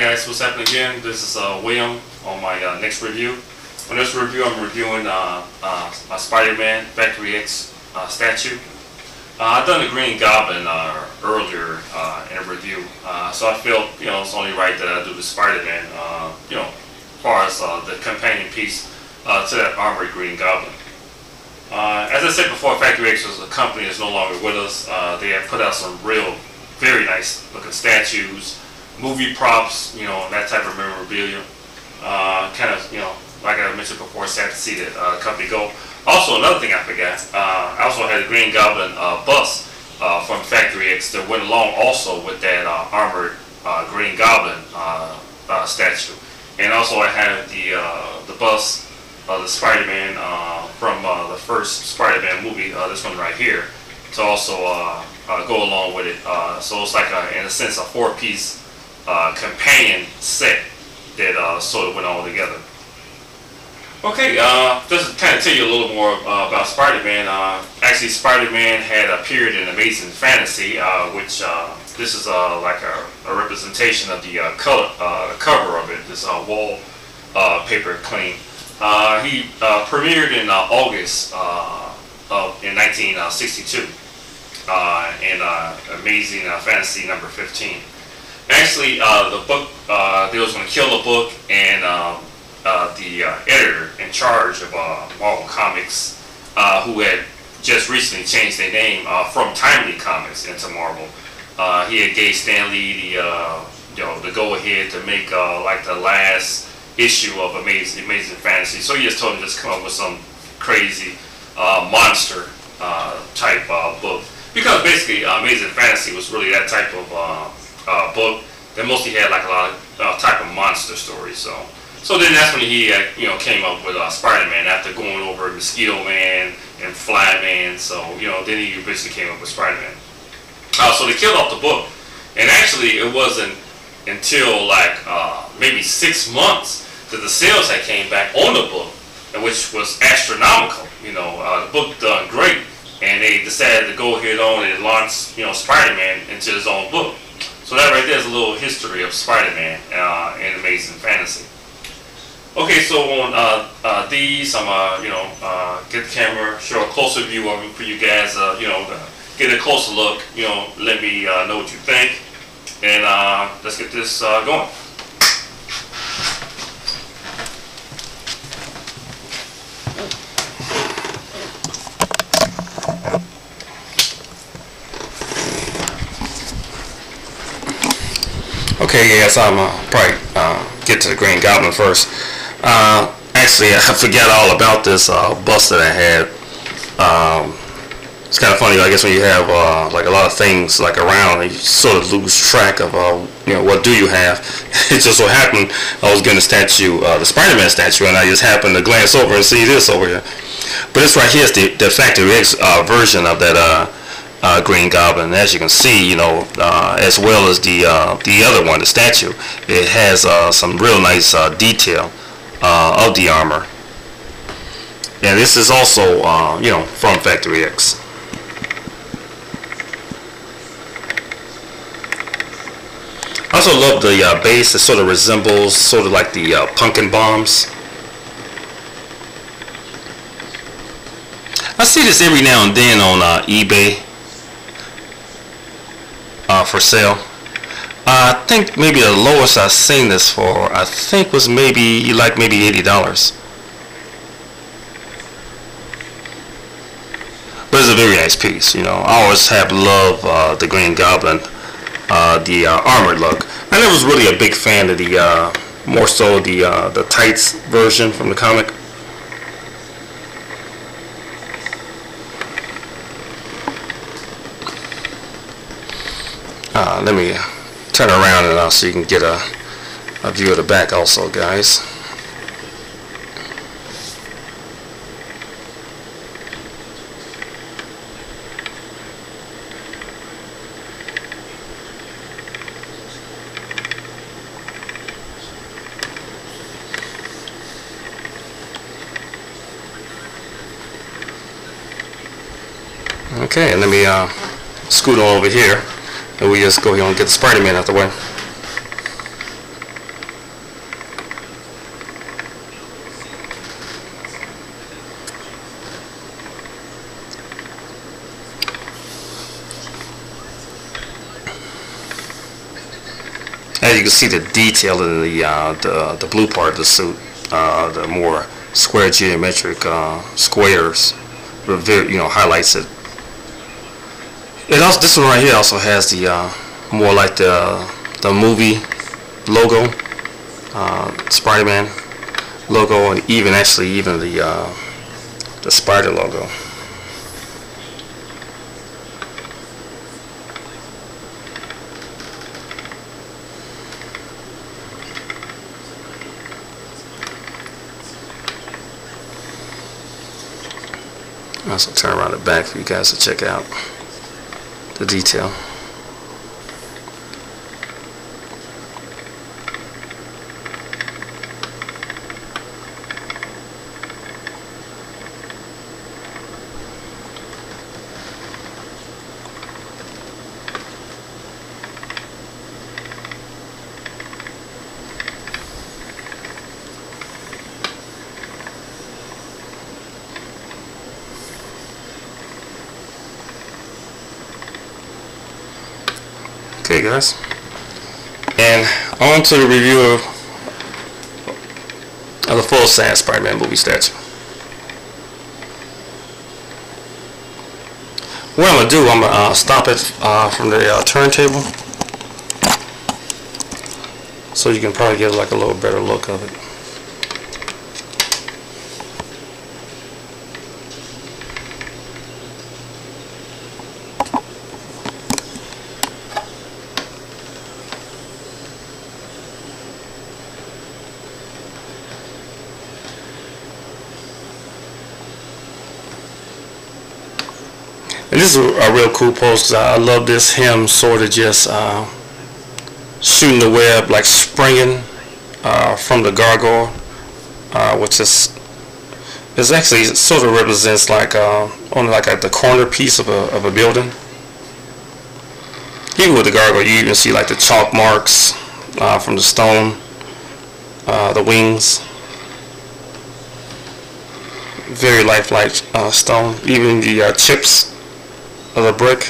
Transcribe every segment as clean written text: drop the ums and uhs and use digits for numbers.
guys, what's happening again? This is William on my next review. On this review, I'm reviewing a Spider-Man Factory X statue. I've done the Green Goblin earlier in a review, so I felt it's only right that I do the Spider-Man. As far as the companion piece to that armored Green Goblin. As I said before, Factory X was a company that's no longer with us. They have put out some very nice looking statues, movie props, that type of memorabilia. Like I mentioned before, sad to see that company go. Also, another thing I forgot, I also had a Green Goblin bust from Factory X that went along also with that armored Green Goblin statue. And also I had the bust of the Spider-Man from the first Spider-Man movie, this one right here, to also go along with it. So it's like, in a sense, a four-piece companion set that sort of went all together. Okay, just to kind of tell you a little more about Spider-Man. Actually, Spider-Man had appeared in Amazing Fantasy, which this is like a representation of the cover of it, this wall paper clean. He premiered in August in 1962 in Amazing Fantasy number 15. Actually, the book, they was going to kill the book, and the editor in charge of Marvel Comics, who had just recently changed their name from Timely Comics into Marvel, he had gave Stan Lee the go-ahead to make like the last issue of Amazing Fantasy. So he just told him to just come up with some crazy monster type book, because basically Amazing Fantasy was really that type of book that mostly had like a lot of type of monster stories. So then that's when he came up with Spider-Man after going over Mosquito Man and Fly Man. So then he basically came up with Spider-Man. So they killed off the book, and actually it wasn't until like maybe 6 months that the sales had came back on the book, which was astronomical. The book done great, and they decided to go ahead on and launch Spider-Man into his own book. So that right there is a little history of Spider-Man in Amazing Fantasy. Okay, so on these, I'm get the camera, show a closer view of them for you guys. Get a closer look. Let me know what you think, and let's get this going. Okay, yes, I'm probably get to the Green Goblin first. Actually, I forgot all about this bust that I had. It's kind of funny, I guess, when you have like a lot of things like around, and you sort of lose track of what do you have. It just so happened I was getting a statue, the Spider-Man statue, and I just happened to glance over and see this over here. But this right here is the Factory X version of that Green Goblin. As you can see, as well as the other one, the statue, it has some real nice detail of the armor. And this is also from Factory X. I also love the base. It sort of resembles sort of like the pumpkin bombs. I see this every now and then on eBay for sale. I think maybe the lowest I've seen this for, I think, was maybe $80. But it's a very nice piece. I always have loved the Green Goblin, the armored look. I never was really a big fan of the more so the tights version from the comic. Let me turn around and so you can get a view of the back also, guys. Okay, and let me scoot on over here, and we just go here and get the Spider-Man out the way. As you can see, the detail in the blue part of the suit, the more square geometric squares, highlights it. It also, this one right here also has the more like the movie logo, Spider-Man logo, and even the spider logo. I also turn around the back for you guys to check out the detail. Okay, guys, and on to the review of the full-size Spider-Man movie statue. What I'm going to do, I'm going to stop it from the turntable so you can probably get like a little better look of it. And this is a real cool pose because I love this, him sort of just shooting the web, like springing from the gargoyle, which is actually sort of represents like on like at the corner piece of a building. Even with the gargoyle, you even see like the chalk marks from the stone, the wings. Very lifelike stone. Even the chips of the brick.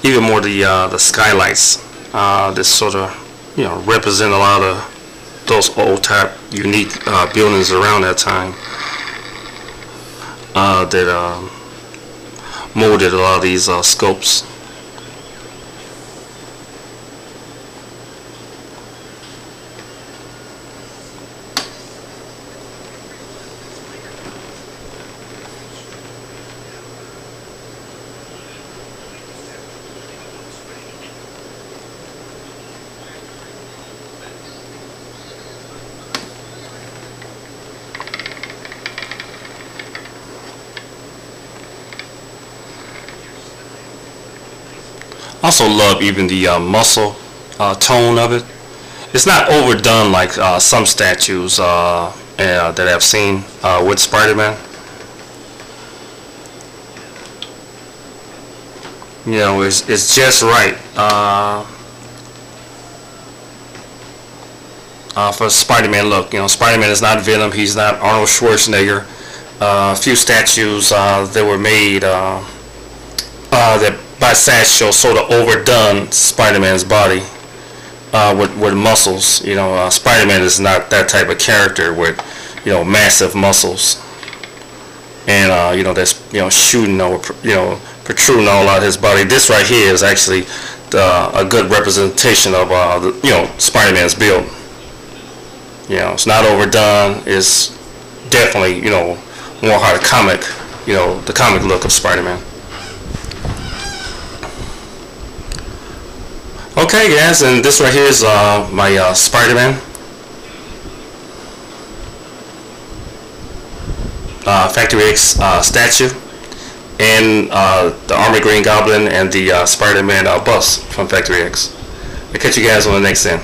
Even more the skylights, this sort of represent a lot of those old type unique buildings around that time. That molded a lot of these scopes. Also love even the muscle tone of it. It's not overdone like some statues that I've seen with Spider-Man. It's just right for Spider-Man look. Spider-Man is not Venom. He's not Arnold Schwarzenegger. A few statues that were made that by Sideshow sort of overdone Spider-Man's body with muscles. Spider-Man is not that type of character with massive muscles and that's shooting or protruding all out of his body. This right here is actually a good representation of Spider-Man's build. It's not overdone. It's definitely more how the comic look of Spider-Man. Okay, guys, and this right here is my Spider-Man Factory X statue, and the Armored Green Goblin and the Spider-Man bust from Factory X. I'll catch you guys on the next end.